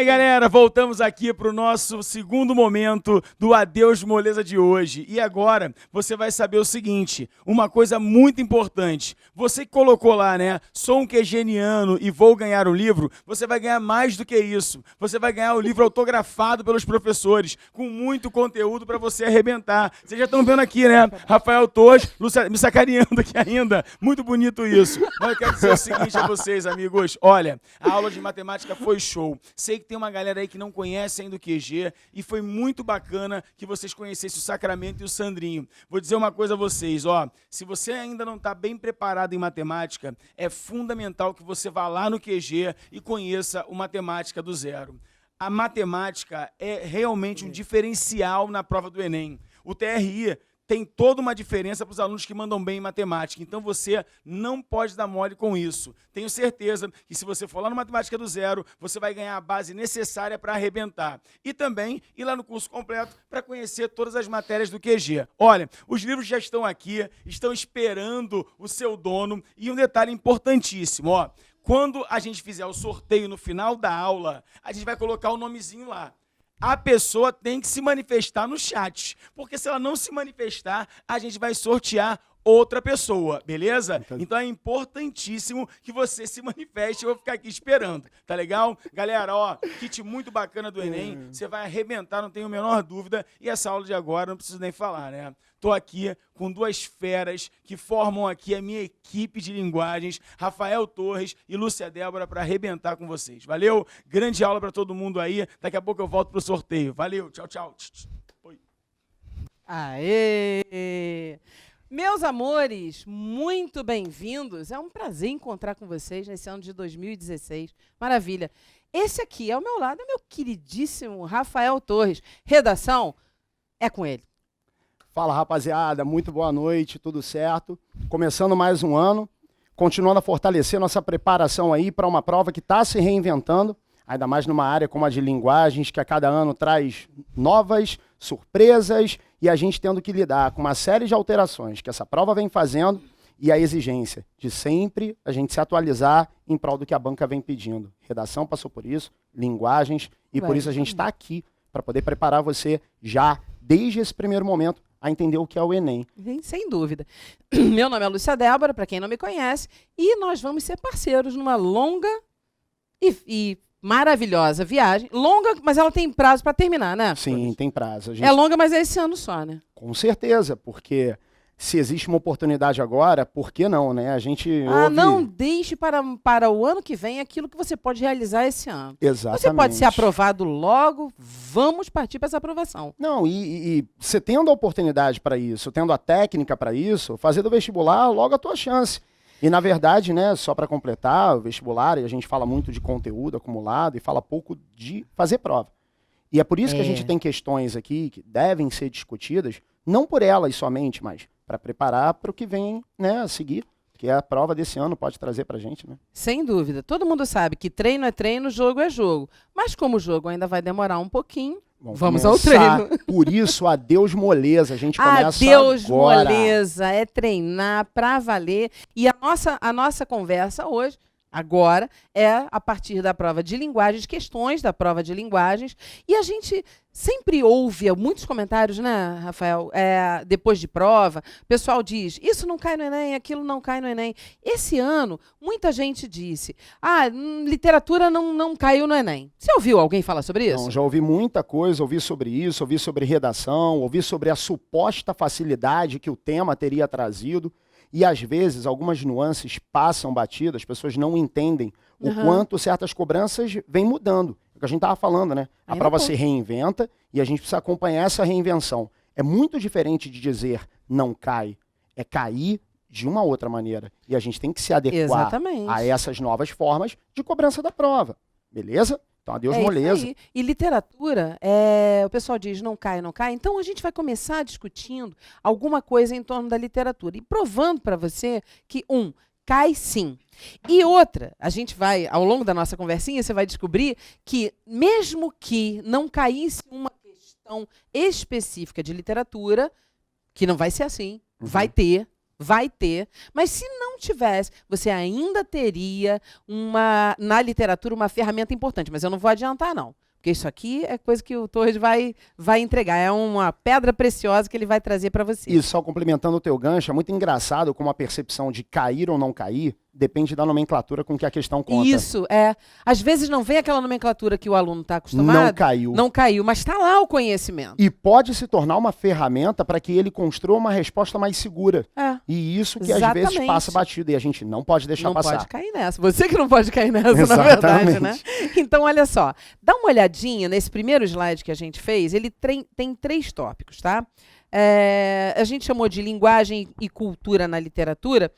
galera, voltamos aqui para o nosso segundo momento do Adeus Moleza de hoje. E agora você vai saber o seguinte, uma coisa muito importante. Você que colocou lá, né, sou um quegeniano e vou ganhar o livro, você vai ganhar mais do que isso. Você vai ganhar o livro autografado pelos professores, com muito conteúdo para você arrebentar. Vocês já estão vendo aqui, né, Rafael Torres, Lúcia, me sacaneando aqui ainda. Muito bonito isso. Mas eu quero dizer o seguinte a vocês, amigos. Olha, a aula de matemática foi show. Sei que tem uma galera aí que não conhece ainda o QG e foi muito bacana que vocês conhecessem o Sacramento e o Sandrinho. Vou dizer uma coisa a vocês, ó. Se você ainda não está bem preparado em matemática, é fundamental que você vá lá no QG e conheça o Matemática do Zero. A matemática é realmente um diferencial na prova do Enem. O TRI tem toda uma diferença para os alunos que mandam bem em matemática. Então, você não pode dar mole com isso. Tenho certeza que, se você for lá no Matemática do Zero, você vai ganhar a base necessária para arrebentar. E também ir lá no curso completo para conhecer todas as matérias do QG. Olha, os livros já estão aqui, estão esperando o seu dono. E um detalhe importantíssimo, ó. Quando a gente fizer o sorteio no final da aula, a gente vai colocar o nomezinho lá. A pessoa tem que se manifestar no chat, porque se ela não se manifestar, a gente vai sortear outra pessoa, beleza? Então é importantíssimo que você se manifeste, eu vou ficar aqui esperando, tá legal? Galera, ó, kit muito bacana do Enem, você vai arrebentar, não tenho a menor dúvida, e essa aula de agora, não preciso nem falar, né? Tô aqui com duas feras que formam aqui a minha equipe de linguagens, Rafael Torres e Lúcia Débora, para arrebentar com vocês. Valeu? Grande aula para todo mundo aí. Daqui a pouco eu volto pro sorteio. Valeu, tchau, tchau. Oi. Aê! Meus amores, muito bem-vindos. É um prazer encontrar com vocês nesse ano de 2016. Maravilha. Esse aqui ao meu lado é meu queridíssimo Rafael Torres. Redação é com ele. Fala, rapaziada, muito boa noite, tudo certo? Começando mais um ano, continuando a fortalecer nossa preparação aí para uma prova que está se reinventando, ainda mais numa área como a de linguagens, que a cada ano traz novas surpresas e a gente tendo que lidar com uma série de alterações que essa prova vem fazendo e a exigência de sempre a gente se atualizar em prol do que a banca vem pedindo. Redação passou por isso, linguagens, e por isso a gente está aqui para poder preparar você já, desde esse primeiro momento, a entender o que é o Enem. Sem dúvida. Meu nome é Lúcia Débora, para quem não me conhece, e nós vamos ser parceiros numa longa e maravilhosa viagem. Longa, mas ela tem prazo para terminar, né? Sim, tem prazo. É longa, mas é esse ano só, né? Com certeza, porque se existe uma oportunidade agora, por que não, né? A gente não deixe para o ano que vem aquilo que você pode realizar esse ano. Exatamente. Você pode ser aprovado logo, vamos partir para essa aprovação. Não, e você tendo a oportunidade para isso, tendo a técnica para isso, fazer do vestibular logo a tua chance. E, na verdade, né, só para completar, o vestibular, e a gente fala muito de conteúdo acumulado e fala pouco de fazer prova. E é por isso que a gente tem questões aqui que devem ser discutidas, não por elas somente, mas para preparar para o que vem, né, a seguir, que é a prova desse ano, pode trazer para a gente, né? Sem dúvida. Todo mundo sabe que treino é treino, jogo é jogo. Mas como o jogo ainda vai demorar um pouquinho, vamos ao treino. Por isso, adeus moleza. A gente começa adeus agora. Moleza, é treinar para valer. E a nossa conversa hoje, agora, é a partir da prova de linguagens, questões da prova de linguagens. E a gente sempre ouve muitos comentários, né, Rafael? Depois de prova, o pessoal diz, isso não cai no Enem, aquilo não cai no Enem. Esse ano, muita gente disse, literatura não caiu no Enem. Você ouviu alguém falar sobre isso? Não, já ouvi muita coisa, ouvi sobre isso, ouvi sobre redação, ouvi sobre a suposta facilidade que o tema teria trazido. E, às vezes, algumas nuances passam batidas, as pessoas não entendem o quanto certas cobranças vêm mudando. É o que a gente estava falando, né? A prova se reinventa e a gente precisa acompanhar essa reinvenção. É muito diferente de dizer não cai, é cair de uma outra maneira. E a gente tem que se adequar a essas novas formas de cobrança da prova. Beleza? Então, adeus moleza. E literatura, o pessoal diz não cai, não cai. Então, a gente vai começar discutindo alguma coisa em torno da literatura. E provando para você que, cai sim. E outra, a gente vai, ao longo da nossa conversinha, você vai descobrir que, mesmo que não caísse uma questão específica de literatura, que não vai ser assim, vai ter, Vai ter, mas se não tivesse, você ainda teria na literatura uma ferramenta importante, mas eu não vou adiantar, não. Porque isso aqui é coisa que o Torres vai entregar. É uma pedra preciosa que ele vai trazer para você. E só complementando o teu gancho, é muito engraçado como a percepção de cair ou não cair depende da nomenclatura com que a questão conta. Isso, é. Às vezes não vem aquela nomenclatura que o aluno está acostumado. Não caiu. Não caiu, mas está lá o conhecimento. E pode se tornar uma ferramenta para que ele construa uma resposta mais segura. É. E isso que às Exatamente. vezes passa batido e a gente não pode deixar passar. Não pode cair nessa. Você que não pode cair nessa, na verdade, né? Então, olha só. Dá uma olhadinha nesse primeiro slide que a gente fez. Ele tem 3 tópicos, tá? A gente chamou de linguagem e cultura na literatura.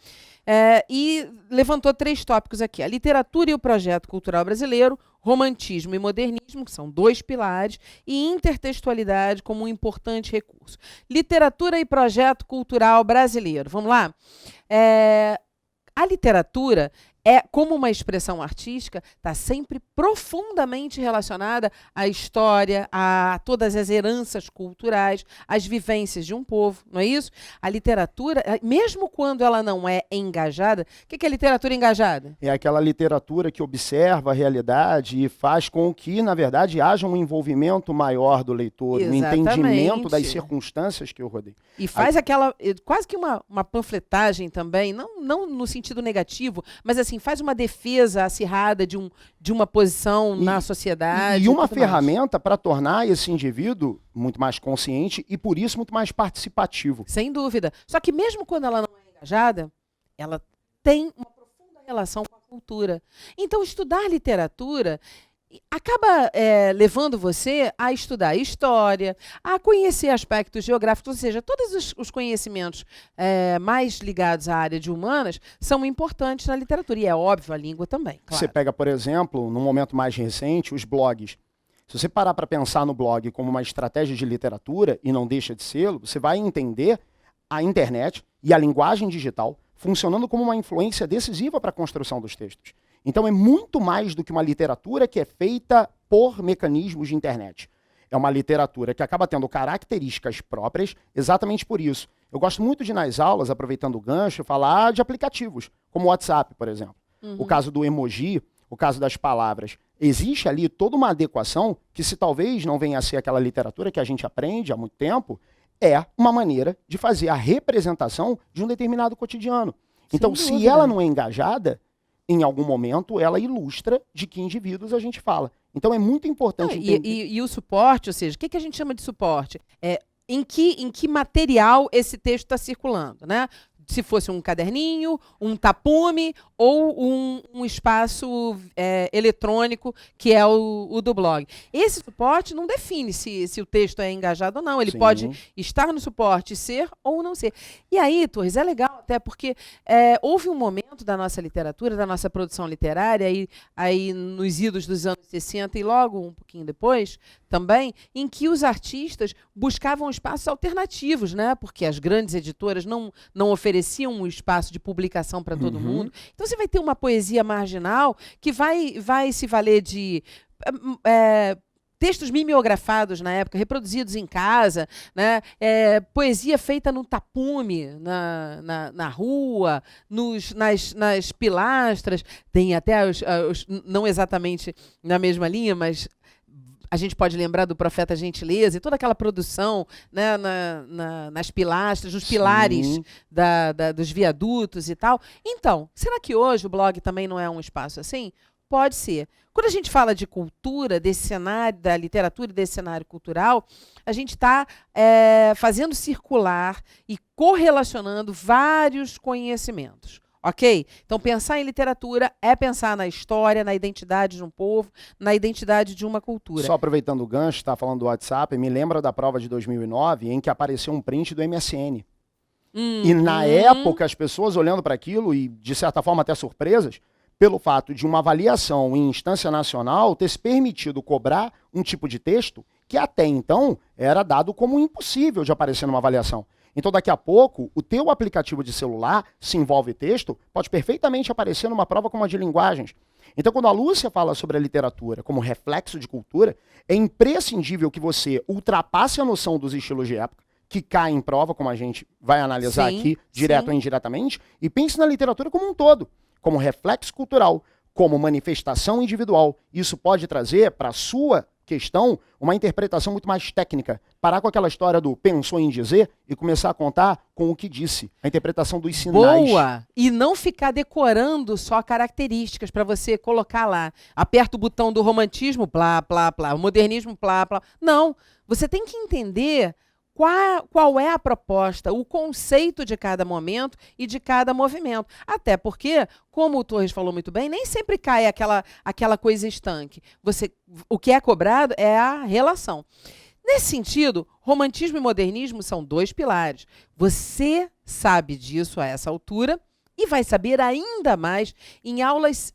E levantou 3 tópicos aqui. A literatura e o projeto cultural brasileiro, romantismo e modernismo, que são 2 pilares, e intertextualidade como um importante recurso. Literatura e projeto cultural brasileiro. Vamos lá? A literatura, como uma expressão artística, está sempre profundamente relacionada à história, a todas as heranças culturais, às vivências de um povo, não é isso? A literatura, mesmo quando ela não é engajada, o que é literatura engajada? É aquela literatura que observa a realidade e faz com que, na verdade, haja um envolvimento maior do leitor, um entendimento das circunstâncias que eu rodei. E faz aquela, quase que uma panfletagem também, não no sentido negativo, mas assim, faz uma defesa acirrada de uma posição na sociedade. E uma ferramenta para tornar esse indivíduo muito mais consciente e, por isso, muito mais participativo. Sem dúvida. Só que mesmo quando ela não é engajada, ela tem uma profunda relação com a cultura. Então, estudar literatura acaba levando você a estudar história, a conhecer aspectos geográficos, ou seja, todos os conhecimentos mais ligados à área de humanas são importantes na literatura. E é óbvio, a língua também, claro. Você pega, por exemplo, num momento mais recente, os blogs. Se você parar para pensar no blog como uma estratégia de literatura, e não deixa de ser, você vai entender a internet e a linguagem digital funcionando como uma influência decisiva para a construção dos textos. Então é muito mais do que uma literatura que é feita por mecanismos de internet. É uma literatura que acaba tendo características próprias, exatamente por isso. Eu gosto muito de, nas aulas, aproveitando o gancho, falar de aplicativos, como o WhatsApp, por exemplo. O caso do emoji, o caso das palavras. Existe ali toda uma adequação que, se talvez não venha a ser aquela literatura que a gente aprende há muito tempo, é uma maneira de fazer a representação de um determinado cotidiano. Então, se ela não é engajada, em algum momento, ela ilustra de que indivíduos a gente fala. Então, é muito importante entender. E o suporte, ou seja, o que a gente chama de suporte? Em que material esse texto está circulando, né? Se fosse um caderninho, um tapume ou um espaço eletrônico, que é o do blog. Esse suporte não define se o texto é engajado ou não. Ele pode estar no suporte, ser ou não ser. E aí, Torres, é legal até porque houve um momento da nossa literatura, da nossa produção literária, aí nos idos dos anos 60 e logo um pouquinho depois também, em que os artistas buscavam espaços alternativos, né? Porque as grandes editoras não ofereciam um espaço de publicação para todo mundo. Então você vai ter uma poesia marginal que vai se valer de textos mimeografados na época, reproduzidos em casa, né? Poesia feita no tapume, na rua, nas pilastras. Tem até não exatamente na mesma linha, mas a gente pode lembrar do Profeta Gentileza e toda aquela produção, né, nas pilastras, nos pilares dos viadutos e tal. Então, será que hoje o blog também não é um espaço assim? Pode ser. Quando a gente fala de cultura, desse cenário, da literatura e desse cenário cultural, a gente está fazendo circular e correlacionando vários conhecimentos. Ok? Então, pensar em literatura é pensar na história, na identidade de um povo, na identidade de uma cultura. Só aproveitando o gancho, está falando do WhatsApp, me lembra da prova de 2009, em que apareceu um print do MSN. E na época, as pessoas olhando para aquilo, e de certa forma até surpresas, pelo fato de uma avaliação em instância nacional ter se permitido cobrar um tipo de texto que até então era dado como impossível de aparecer numa avaliação. Então, daqui a pouco, o teu aplicativo de celular, se envolve texto, pode perfeitamente aparecer numa prova como a de linguagens. Então, quando a Lúcia fala sobre a literatura como reflexo de cultura, é imprescindível que você ultrapasse a noção dos estilos de época, que cai em prova, como a gente vai analisar Sim, aqui, direto sim. ou indiretamente, e pense na literatura como um todo, como reflexo cultural, como manifestação individual. Isso pode trazer para a sua questão uma interpretação muito mais técnica. Parar com aquela história do pensou em dizer e começar a contar com o que disse. A interpretação dos sinais. Boa! E não ficar decorando só características para você colocar lá. Aperta o botão do romantismo, plá, plá, plá. O modernismo, plá, plá. Não. Você tem que entender qual é a proposta, o conceito de cada momento e de cada movimento. Até porque, como o Torres falou muito bem, nem sempre cai aquela coisa estanque. O que é cobrado é a relação. Nesse sentido, romantismo e modernismo são dois pilares. Você sabe disso a essa altura e vai saber ainda mais em aulas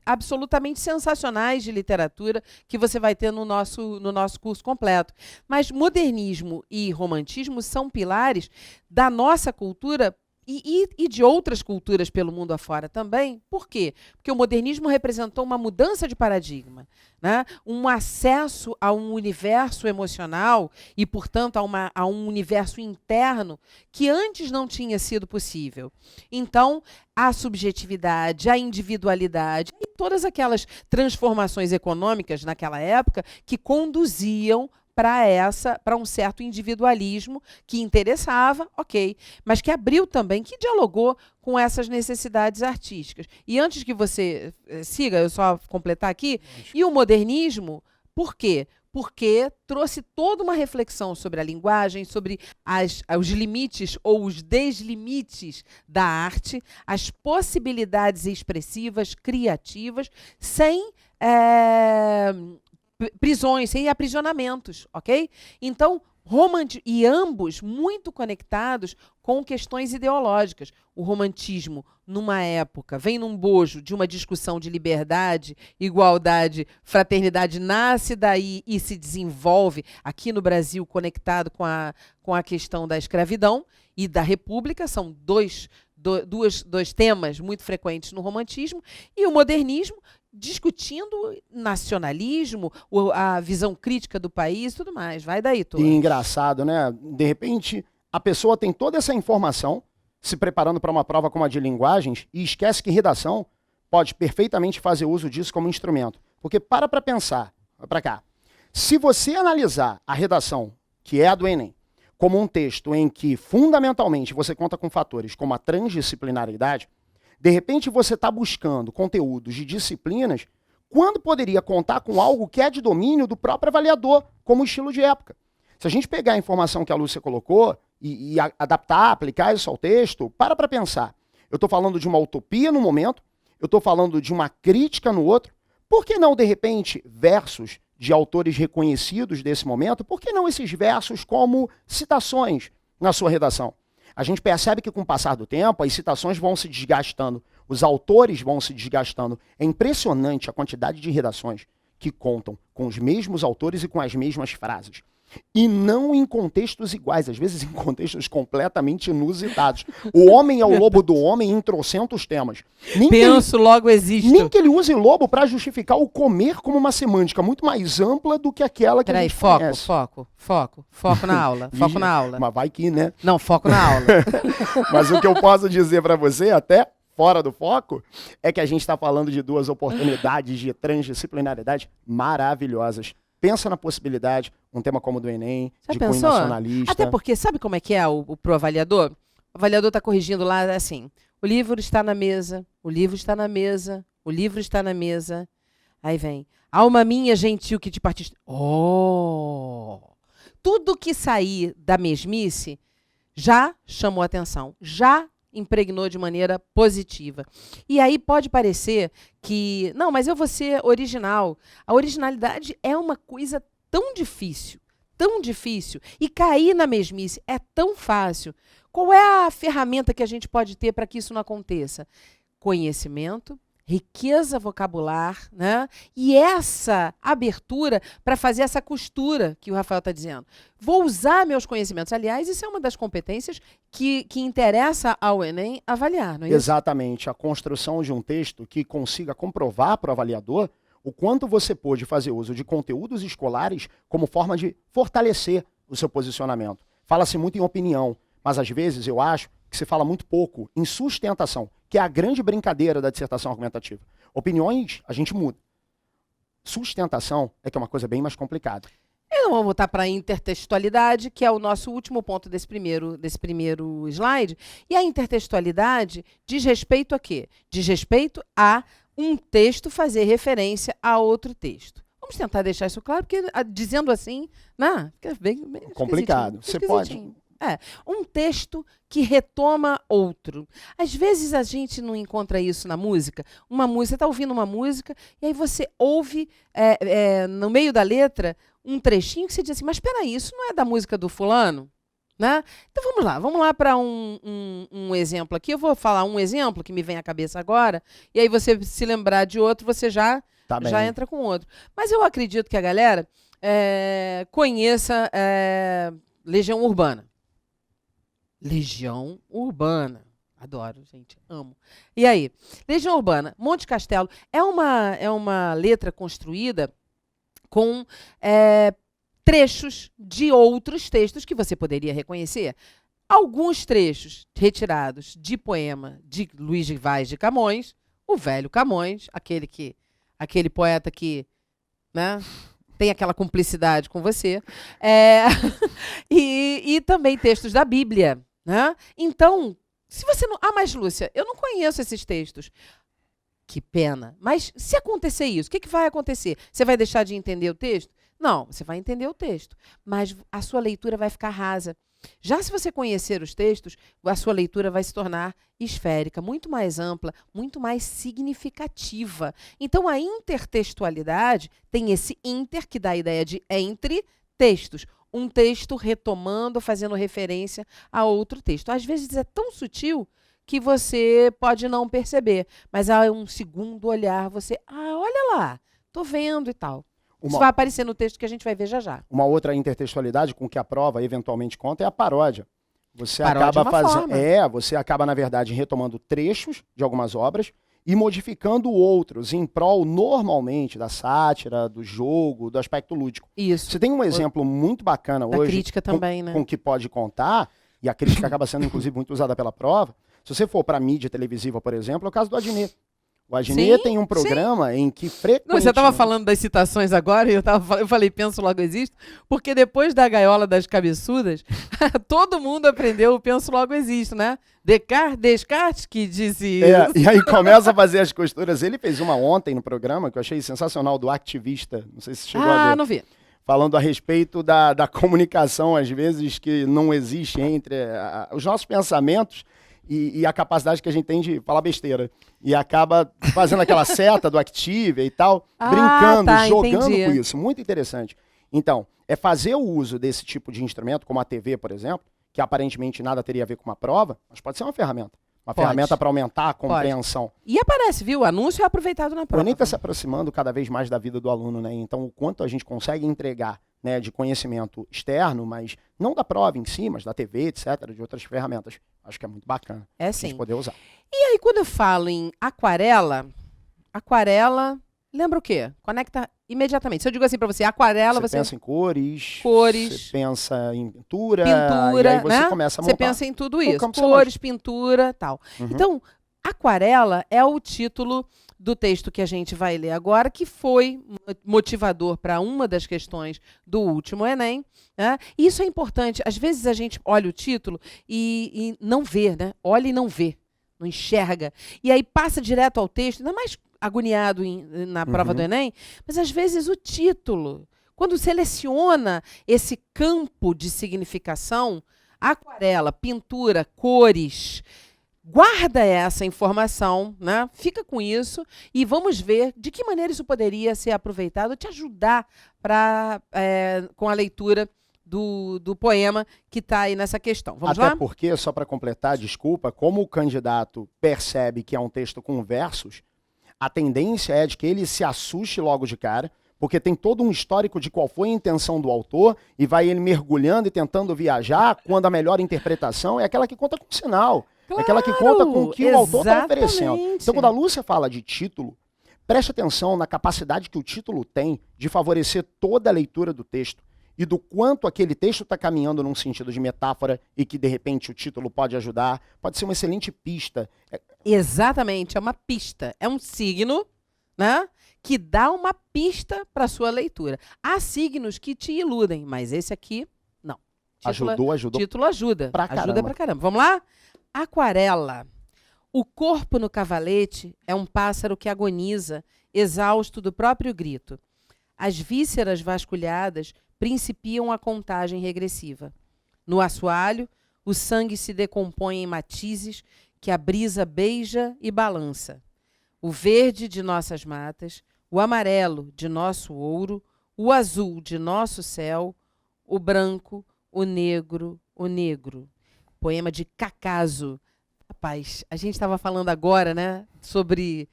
absolutamente sensacionais de literatura que você vai ter no nosso curso completo. Mas modernismo e romantismo são pilares da nossa cultura e de outras culturas pelo mundo afora também. Por quê? Porque o modernismo representou uma mudança de paradigma, né? Um acesso a um universo emocional e, portanto, a um universo interno que antes não tinha sido possível. Então, a subjetividade, a individualidade e todas aquelas transformações econômicas naquela época que conduziam para um certo individualismo que interessava, ok, mas que abriu também, que dialogou com essas necessidades artísticas. E antes que você siga, eu só completar aqui, e o modernismo, por quê? Porque trouxe toda uma reflexão sobre a linguagem, sobre os limites ou os deslimites da arte, as possibilidades expressivas, criativas, sem prisões, sem aprisionamentos, ok? Então, e ambos muito conectados com questões ideológicas. O romantismo, numa época, vem num bojo de uma discussão de liberdade, igualdade, fraternidade, nasce daí e se desenvolve aqui no Brasil conectado com a questão da escravidão e da república. São dois temas muito frequentes no romantismo. E o modernismo, discutindo nacionalismo, a visão crítica do país e tudo mais. Vai daí, Torres. E engraçado, né? De repente, a pessoa tem toda essa informação, se preparando para uma prova como a de linguagens, e esquece que redação pode perfeitamente fazer uso disso como instrumento. Porque para pensar, para cá, se você analisar a redação, que é a do Enem, como um texto em que, fundamentalmente, você conta com fatores como a transdisciplinaridade, de repente você está buscando conteúdos de disciplinas quando poderia contar com algo que é de domínio do próprio avaliador, como estilo de época. Se a gente pegar a informação que a Lúcia colocou e adaptar, aplicar isso ao texto, para pensar. Eu estou falando de uma utopia no momento, eu estou falando de uma crítica no outro. Por que não, de repente, versos de autores reconhecidos desse momento? Por que não esses versos como citações na sua redação? A gente percebe que com o passar do tempo, as citações vão se desgastando, os autores vão se desgastando. É impressionante a quantidade de redações que contam com os mesmos autores e com as mesmas frases. E não em contextos iguais, às vezes em contextos completamente inusitados. O homem é o lobo do homem em trocentos temas. Logo existo. Nem que ele use lobo para justificar o comer como uma semântica muito mais ampla do que aquela que a gente conhece. Foco na aula, foco na aula. Mas vai que, né? Não, foco na aula. Mas o que eu posso dizer para você, até fora do foco, é que a gente está falando de duas oportunidades de transdisciplinaridade maravilhosas. Pensa na possibilidade, um tema como o do Enem, Já de pensou? cunho nacionalista. Até porque, sabe como é que é pro avaliador? O avaliador está corrigindo lá assim, o livro está na mesa, o livro está na mesa, o livro está na mesa. Aí vem, alma minha gentil que te partiste. Oh! Tudo que sair da mesmice já chamou atenção, já impregnou de maneira positiva. E aí pode parecer que, não, mas eu vou ser original. A originalidade é uma coisa tão difícil, e cair na mesmice é tão fácil. Qual é a ferramenta que a gente pode ter para que isso não aconteça? Conhecimento, riqueza vocabular, né? E essa abertura para fazer essa costura que o Rafael está dizendo. Vou usar meus conhecimentos. Aliás, isso é uma das competências que interessa ao Enem avaliar, não é isso? Exatamente. A construção de um texto que consiga comprovar para o avaliador o quanto você pôde fazer uso de conteúdos escolares como forma de fortalecer o seu posicionamento. fala-se muito em opinião, mas às vezes eu acho que se fala muito pouco em sustentação, que é a grande brincadeira da dissertação argumentativa. Opiniões, a gente muda. Sustentação é que é uma coisa bem mais complicada. Então, vamos voltar para a intertextualidade, que é o nosso último ponto desse primeiro slide. E a intertextualidade diz respeito a quê? Diz respeito a um texto fazer referência a outro texto. Vamos tentar deixar isso claro, porque dizendo assim, né, fica bem Complicado. Você pode... Um texto que retoma outro. Às vezes a gente não encontra isso na música. Uma música, você está ouvindo uma música, e aí você ouve, no meio da letra, um trechinho que você diz assim, mas espera aí, isso não é da música do fulano? Né? Então vamos lá para um exemplo aqui. Eu vou falar um exemplo que me vem à cabeça agora, e aí você se lembrar de outro, você já entra com outro. Mas eu acredito que a galera conheça Legião Urbana. Legião Urbana. Adoro, gente. Amo. E aí? Legião Urbana, Monte Castelo, é uma letra construída com trechos de outros textos que você poderia reconhecer. Alguns trechos retirados de poema de Luís de Vaz de Camões, o velho Camões, aquele poeta que, né, tem aquela cumplicidade com você, e também textos da Bíblia. Né? Então, se você não... mas Lúcia, eu não conheço esses textos. Que pena. Mas se acontecer isso, o que vai acontecer? Você vai deixar de entender o texto? Não, você vai entender o texto, mas a sua leitura vai ficar rasa. Já se você conhecer os textos, a sua leitura vai se tornar esférica, muito mais ampla, muito mais significativa. Então, a intertextualidade tem esse inter, que dá a ideia de entre textos. Um texto retomando, fazendo referência a outro texto. Às vezes é tão sutil que você pode não perceber, mas a um segundo olhar você, olha lá, tô vendo e tal. Isso vai aparecer no texto que a gente vai ver já já. Uma outra intertextualidade com que a prova eventualmente conta é a paródia. Você você acaba, na verdade, retomando trechos de algumas obras e modificando outros em prol, normalmente, da sátira, do jogo, do aspecto lúdico. Isso. Você tem um exemplo muito bacana da hoje, crítica também, né? com que pode contar, e a crítica acaba sendo, inclusive, muito usada pela prova. Se você for para a mídia televisiva, por exemplo, é o caso do Adnet. O Adnet tem um programa em que frequentemente... Você estava falando das citações agora, e eu falei, penso logo existo, porque depois da gaiola das cabeçudas, todo mundo aprendeu o penso logo existo, né? Descartes que disse... E aí começa a fazer as costuras. Ele fez uma ontem no programa, que eu achei sensacional, do Activista. Não sei se chegou a ver. Não vi. Falando a respeito da comunicação, às vezes, que não existe entre os nossos pensamentos e a capacidade que a gente tem de falar besteira. E acaba fazendo aquela seta do Activia e tal, brincando, jogando com isso. Muito interessante. Então, é fazer o uso desse tipo de instrumento, como a TV, por exemplo, que aparentemente nada teria a ver com uma prova, mas pode ser uma ferramenta. Uma ferramenta para aumentar a compreensão. E aparece, viu? O anúncio é aproveitado na prova. O Enem está se aproximando cada vez mais da vida do aluno, né? Então, o quanto a gente consegue entregar, né, de conhecimento externo, mas não da prova em si, mas da TV, etc., de outras ferramentas. Acho que é muito bacana a gente poder usar. E aí, quando eu falo em aquarela, lembra o quê? Conecta imediatamente. Se eu digo assim para você, aquarela, você pensa em cores, você pensa em pintura, e aí você, né, começa a montar. Você pensa em tudo isso, cores, pintura, tal. Então, aquarela é o título do texto que a gente vai ler agora, que foi motivador para uma das questões do último Enem. Né? E isso é importante. Às vezes a gente olha o título e não vê, né? Olha e não vê, não enxerga. E aí passa direto ao texto, ainda mais agoniado na prova do Enem, mas às vezes o título, quando seleciona esse campo de significação, aquarela, pintura, cores, guarda essa informação, né? Fica com isso e vamos ver de que maneira isso poderia ser aproveitado, te ajudar com a leitura do poema que está aí nessa questão. Vamos lá? Até porque, só para completar, desculpa, como o candidato percebe que é um texto com versos, a tendência é de que ele se assuste logo de cara, porque tem todo um histórico de qual foi a intenção do autor e vai ele mergulhando e tentando viajar quando a melhor interpretação é aquela que conta com sinal. Claro, é aquela que conta com o que o autor está oferecendo. exatamente. Então, quando a Lúcia fala de título, preste atenção na capacidade que o título tem de favorecer toda a leitura do texto. e do quanto aquele texto está caminhando num sentido de metáfora e que, de repente, o título pode ajudar. Pode ser uma excelente pista. Exatamente, é uma pista. É um signo, né? Que dá uma pista para sua leitura. Há signos que te iludem, mas esse aqui, não. Ajudou. Título ajuda. Pra Ajuda caramba. pra caramba. Vamos lá? Aquarela. O corpo no cavalete é um pássaro que agoniza, exausto do próprio grito. As vísceras vasculhadas principiam a contagem regressiva. No assoalho, o sangue se decompõe em matizes que a brisa beija e balança. O verde de nossas matas, o amarelo de nosso ouro, o azul de nosso céu, o branco, o negro, o negro. Poema de Cacaso. Rapaz, a gente estava falando agora, né, sobre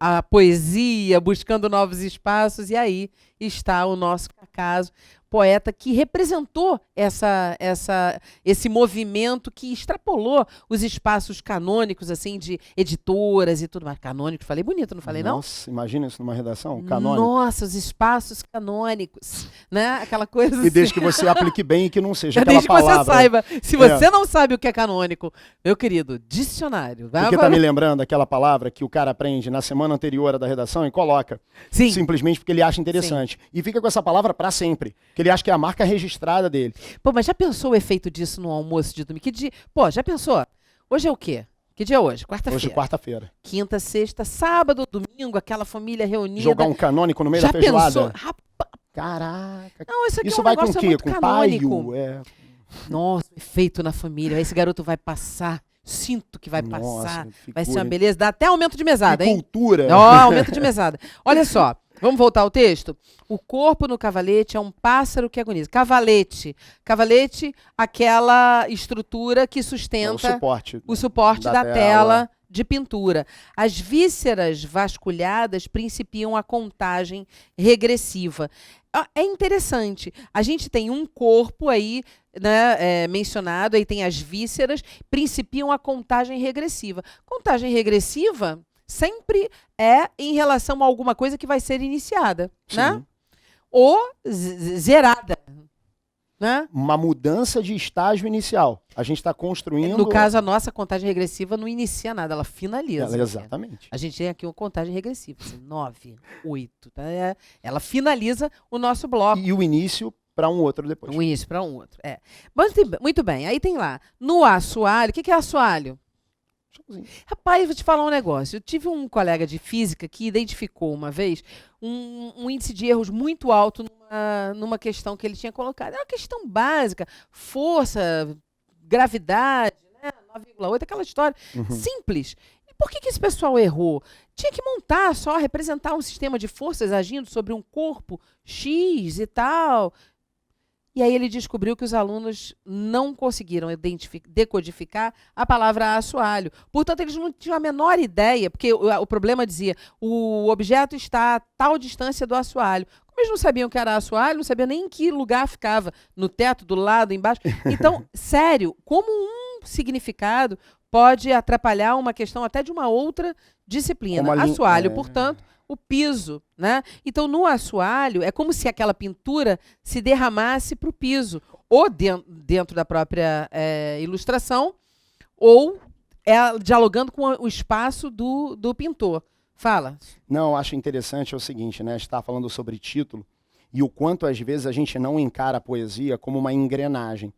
a poesia, buscando novos espaços, e aí está o nosso Cacaso, poeta que representou esse movimento que extrapolou os espaços canônicos, assim, de editoras e tudo mais. Canônicos, falei bonito, não falei, não? Nossa, imagina isso numa redação, canônico. Nossa, os espaços canônicos, né? Aquela coisa E assim. desde que você aplique bem e que não seja aquela Desde que palavra. você saiba. Se você não sabe o que é canônico, meu querido, dicionário. Vai Porque tá me lembrando aquela palavra que o cara aprende na semana anterior à da redação e coloca. Sim. Simplesmente porque ele acha interessante. E fica com essa palavra pra sempre. Que ele acha que é a marca registrada dele. Pô, mas já pensou o efeito disso no almoço de domingo? Pô, já pensou? Hoje é o quê? Que dia é hoje? Quarta-feira. Hoje, quarta-feira. Quinta, sexta, sábado, domingo, aquela família reunida. Jogar um canônico no meio já da feijoada. pensou? Rapaz, Caraca. não, isso aqui Isso é um vai com o negócio quê? muito Com canônico. paio? É. Nossa, efeito na família. Esse garoto vai passar. Sinto que vai Nossa, passar. que Vai ser figura, uma hein? beleza. Dá até aumento de mesada, Que hein? cultura. Ó, aumento de mesada. Olha só, vamos voltar ao texto? O corpo no cavalete é um pássaro que agoniza. Cavalete. Cavalete, aquela estrutura que É sustenta o suporte. suporte da da tela. tela de pintura. As vísceras vasculhadas principiam a contagem regressiva. É interessante. A gente tem um corpo aí, né, mencionado, aí tem as vísceras, principiam a contagem regressiva. Contagem regressiva sempre é em relação a alguma coisa que vai ser iniciada, né? Sim. Ou zerada, né? Uma mudança de estágio inicial. A gente está construindo. No caso, a nossa contagem regressiva não inicia nada, ela finaliza. Exatamente. A gente tem aqui uma contagem regressiva, assim, 9, 8. Tá? Ela finaliza o nosso bloco. E o início para um outro depois. Um início para um outro. Mas, muito bem, aí tem lá, no assoalho, o que é assoalho? Rapaz, eu vou te falar um negócio. Eu tive um colega de física que identificou uma vez um índice de erros muito alto numa questão que ele tinha colocado. É uma questão básica, força, gravidade, né? 9,8, aquela história simples. E por que esse pessoal errou? Tinha que montar só, representar um sistema de forças agindo sobre um corpo X e tal. E aí ele descobriu que os alunos não conseguiram decodificar a palavra assoalho. Portanto, eles não tinham a menor ideia, porque o problema dizia o objeto está a tal distância do assoalho. Como eles não sabiam que era assoalho, não sabiam nem em que lugar ficava, no teto, do lado, embaixo. Então, sério, como um significado pode atrapalhar uma questão até de uma outra disciplina. Assoalho, portanto, o piso, né? Então, no assoalho, é como se aquela pintura se derramasse para o piso, ou dentro da própria ilustração, ou dialogando com o espaço do pintor. Fala. Não, acho interessante é o seguinte, né? A gente está falando sobre título e o quanto às vezes a gente não encara a poesia como uma engrenagem,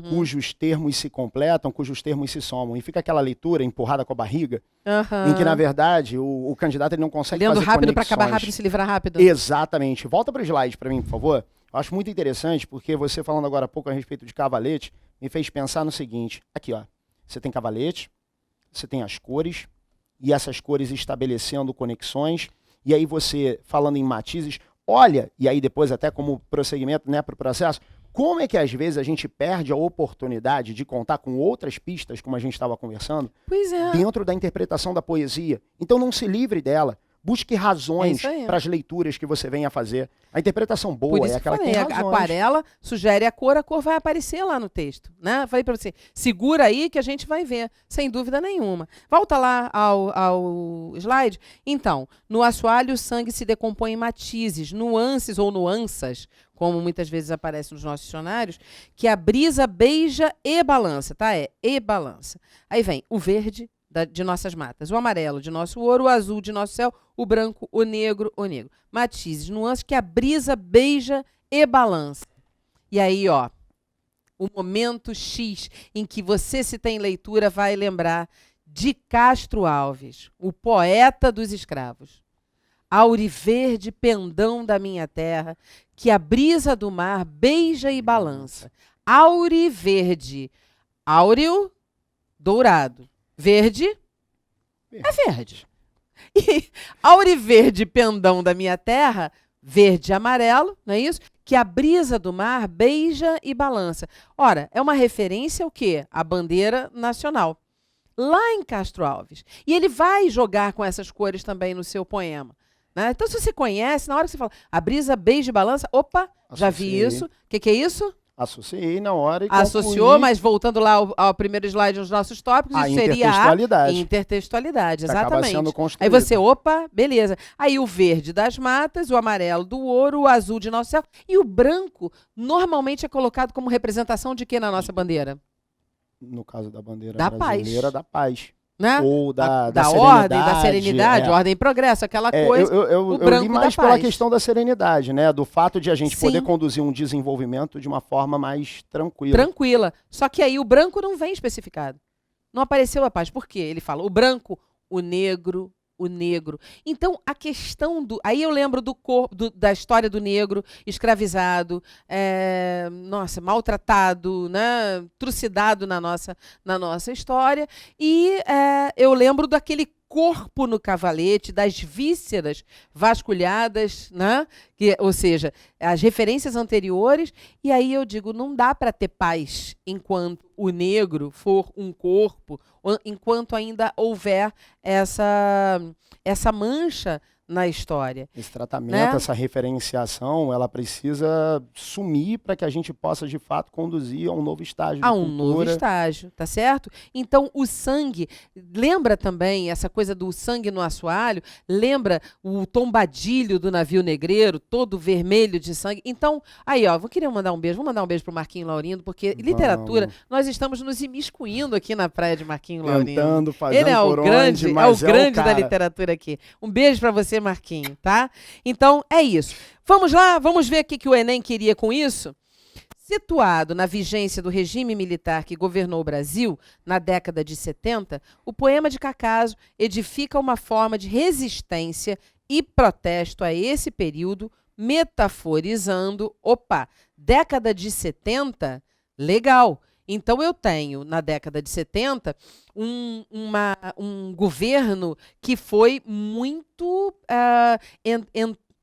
cujos termos se completam, cujos termos se somam. E fica aquela leitura empurrada com a barriga, em que, na verdade, o candidato ele não consegue lendo fazer rápido para conexões. acabar rápido e se livrar rápido. Exatamente. Volta para o slide para mim, por favor. Eu acho muito interessante, porque você falando agora há pouco a respeito de cavalete, me fez pensar no seguinte. Aqui, ó. Você tem cavalete, você tem as cores, e essas cores estabelecendo conexões, e aí você, falando em matizes, olha, e aí depois até como prosseguimento, né, para o processo, como é que às vezes a gente perde a oportunidade de contar com outras pistas, como a gente estava conversando, Pois é. dentro da interpretação da poesia. Então não se livre dela. Busque É razões isso aí. para as leituras que você venha fazer. A interpretação Por boa isso é que aquela eu que falei, tem a razões. aquarela sugere a cor vai aparecer lá no texto, né? Falei para você, segura aí que a gente vai ver, sem dúvida nenhuma. Volta lá ao slide. Então, no assoalho o sangue se decompõe em matizes, nuances ou nuanças, como muitas vezes aparece nos nossos dicionários, que a brisa beija e balança, tá? É e balança. Aí vem o verde de nossas matas, o amarelo de nosso ouro, o azul de nosso céu, o branco, o negro. Matizes, nuances que a brisa beija e balança. E aí, ó, o momento X em que você, se tem leitura, vai lembrar de Castro Alves, o poeta dos escravos. Auriverde pendão da minha terra, que a brisa do mar beija e balança. Auriverde, áureo, dourado. Verde é verde. E auriverde pendão da minha terra, verde e amarelo, não é isso? Que a brisa do mar beija e balança. Ora, é uma referência ao quê? À bandeira nacional. Lá em Castro Alves. E ele vai jogar com essas cores também no seu poema. Né? Então, se você conhece, na hora que você fala a brisa beija e balança, opa, já vi Associei. isso. O que é isso? Associei na hora e Associou, concluí mas voltando lá ao primeiro slide dos nossos tópicos, a isso seria a intertextualidade. intertextualidade, que acaba exatamente. sendo Aí construída. você, opa, beleza. Aí o verde das matas, o amarelo do ouro, o azul de nosso céu e o branco normalmente é colocado como representação de quê na nossa bandeira? No caso da bandeira Da brasileira, paz. da paz. Né? Ou da ordem, da serenidade, serenidade, é. ordem e progresso, aquela É, coisa. eu o branco li da mais pela paz. questão da serenidade, né? Do fato de a gente Sim. poder conduzir um desenvolvimento de uma forma mais tranquila. Tranquila. Só que aí o branco não vem especificado. Não apareceu a paz. Por quê? Ele fala o branco, o negro. Então, a questão do... Aí eu lembro da história do negro escravizado, maltratado, né? Trucidado na nossa história. E eu lembro daquele corpo no cavalete, das vísceras vasculhadas, né? Ou seja, as referências anteriores. E aí eu digo, não dá para ter paz enquanto o negro for um corpo, enquanto ainda houver essa mancha na história. Esse tratamento, né? essa referenciação, ela precisa sumir para que a gente possa, de fato, conduzir a um novo estágio de A um cultura. novo estágio, tá certo? Então, o sangue, lembra também essa coisa do sangue no assoalho? Lembra o tombadilho do navio negreiro, todo vermelho de sangue? Então, aí, ó, vou mandar um beijo pro Marquinho Laurindo, porque literatura, nós estamos nos imiscuindo aqui na praia de Marquinho Laurindo. Tentando fazer Ele é o por grande, onde, mas é o grande da cara. literatura aqui. Um beijo para você, Marquinho, tá? Então, é isso. Vamos lá, vamos ver o que o Enem queria com isso? Situado na vigência do regime militar que governou o Brasil na década de 70, o poema de Cacaso edifica uma forma de resistência e protesto a esse período, metaforizando, década de 70, legal. Então eu tenho, na década de 70, um governo que foi muito,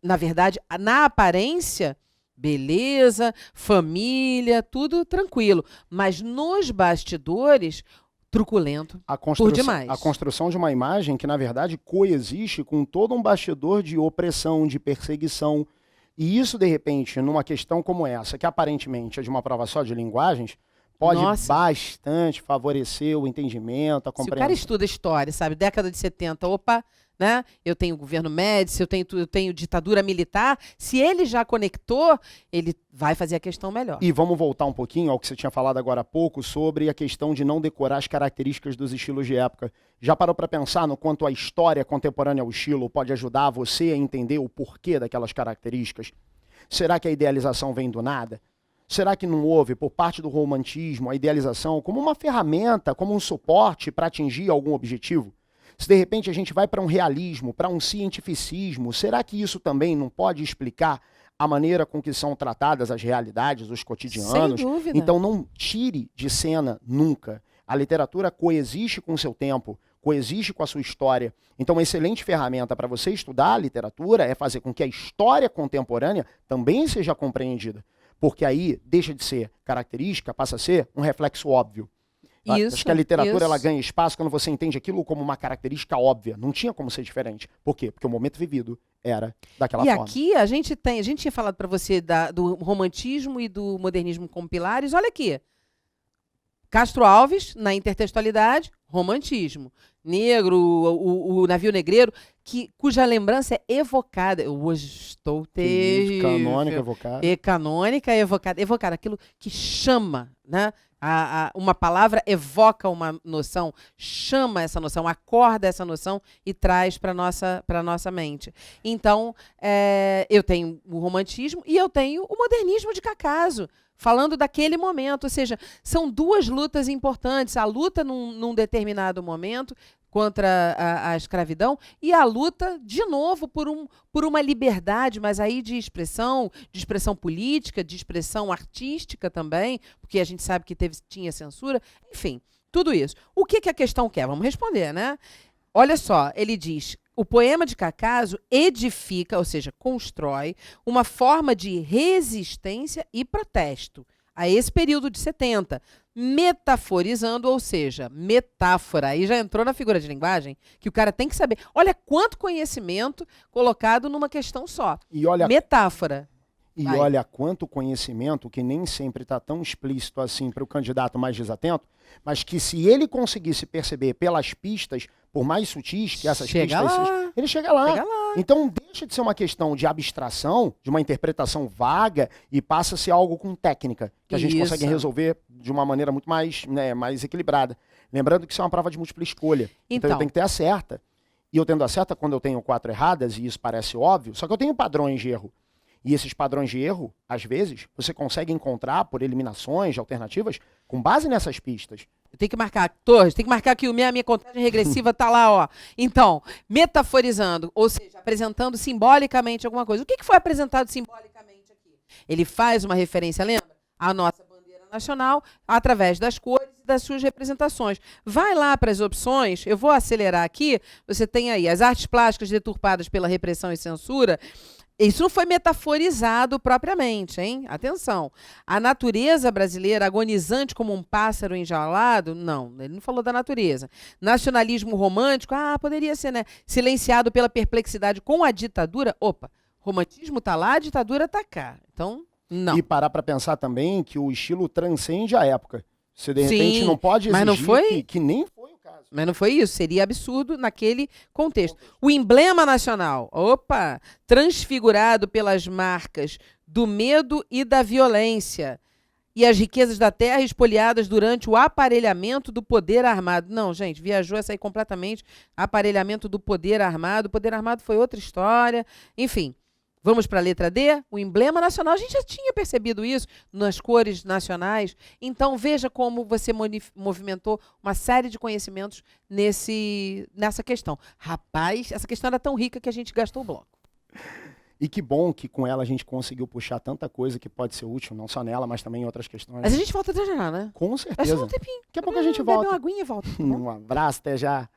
na verdade, na aparência, beleza, família, tudo tranquilo. Mas nos bastidores, truculento por demais. A construção de uma imagem que, na verdade, coexiste com todo um bastidor de opressão, de perseguição. E isso, de repente, numa questão como essa, que aparentemente é de uma prova só de linguagens, pode bastante favorecer o entendimento, a compreensão. Se o cara estuda história, sabe, década de 70, né? Eu tenho governo Médici, eu tenho ditadura militar. Se ele já conectou, ele vai fazer a questão melhor. E vamos voltar um pouquinho ao que você tinha falado agora há pouco sobre a questão de não decorar as características dos estilos de época. Já parou para pensar no quanto a história contemporânea ao estilo pode ajudar você a entender o porquê daquelas características? Será que a idealização vem do nada? Será que não houve, por parte do romantismo, a idealização como uma ferramenta, como um suporte para atingir algum objetivo? Se de repente a gente vai para um realismo, para um cientificismo, será que isso também não pode explicar a maneira com que são tratadas as realidades, os cotidianos? Sem dúvida. Então não tire de cena nunca. A literatura coexiste com o seu tempo, coexiste com a sua história. Então uma excelente ferramenta para você estudar a literatura é fazer com que a história contemporânea também seja compreendida. Porque aí deixa de ser característica, passa a ser um reflexo óbvio. Acho que a literatura isso. ela ganha espaço quando você entende aquilo como uma característica óbvia. Não tinha como ser diferente. Por quê? Porque o momento vivido era daquela E forma. aqui a gente tinha falado para você do romantismo e do modernismo como pilares. Olha aqui. Castro Alves, na intertextualidade, romantismo. Negro, o navio negreiro, cuja lembrança é evocada. Eu hoje estou terrível. Canônica, evocada. Canônica, evocada. Aquilo que chama, né? Uma palavra evoca uma noção, chama essa noção, acorda essa noção e traz para nossa mente. Então, eu tenho o romantismo e eu tenho o modernismo de Cacaso, falando daquele momento. Ou seja, são duas lutas importantes. A luta num determinado momento contra a escravidão e a luta, de novo, por uma liberdade, mas aí de expressão política, de expressão artística também, porque a gente sabe que tinha censura. Enfim, tudo isso. O que a questão quer? Vamos responder, né? Olha só, ele diz: o poema de Cacaso edifica, ou seja, constrói, uma forma de resistência e protesto a esse período de 70, metaforizando, ou seja, metáfora. Aí já entrou na figura de linguagem, que o cara tem que saber. Olha quanto conhecimento colocado numa questão só. E olha, metáfora. E olha quanto conhecimento, que nem sempre está tão explícito assim para o candidato mais desatento, mas que se ele conseguisse perceber pelas pistas, por mais sutis que essas pistas sejam, ele chega lá. Então deixa de ser uma questão de abstração, de uma interpretação vaga, e passa a ser algo com técnica, que a gente consegue resolver de uma maneira muito mais, né, mais equilibrada. Lembrando que isso é uma prova de múltipla escolha. Então eu tenho que ter a certa. E eu tendo a certa quando eu tenho 4 erradas, e isso parece óbvio, só que eu tenho padrões de erro. E esses padrões de erro, às vezes, você consegue encontrar por eliminações de alternativas com base nessas pistas. Tem que marcar, Torres, tem que marcar que a minha contagem regressiva tá lá, ó. Então, metaforizando, ou seja, apresentando simbolicamente alguma coisa. O que foi apresentado simbolicamente aqui? Ele faz uma referência, lembra? À nossa bandeira nacional, através das cores e das suas representações. Vai lá para as opções, eu vou acelerar aqui, você tem aí as artes plásticas deturpadas pela repressão e censura. Isso não foi metaforizado propriamente, hein? Atenção. A natureza brasileira agonizante como um pássaro enjaulado? Não, ele não falou da natureza. Nacionalismo romântico? Poderia ser, né? Silenciado pela perplexidade com a ditadura? Opa, romantismo tá lá, a ditadura tá cá. Então, não. E parar para pensar também que o estilo transcende a época. Você, de repente, não pode exigir mas não foi? Que nem foi o caso. Mas não foi isso, seria absurdo naquele contexto. O emblema nacional, transfigurado pelas marcas do medo e da violência e as riquezas da terra espoliadas durante o aparelhamento do poder armado. Não, gente, viajou essa aí completamente. Aparelhamento do poder armado. O poder armado foi outra história. Enfim. Vamos para a letra D? O emblema nacional, a gente já tinha percebido isso nas cores nacionais. Então, veja como você movimentou uma série de conhecimentos nessa questão. Rapaz, essa questão era tão rica que a gente gastou o bloco. E que bom que com ela a gente conseguiu puxar tanta coisa que pode ser útil, não só nela, mas também em outras questões. Mas a gente volta até já, né? Com certeza. É só um tempinho. Daqui a pouco a gente volta. Bebe uma aguinha e volta. Tá Um abraço, até já.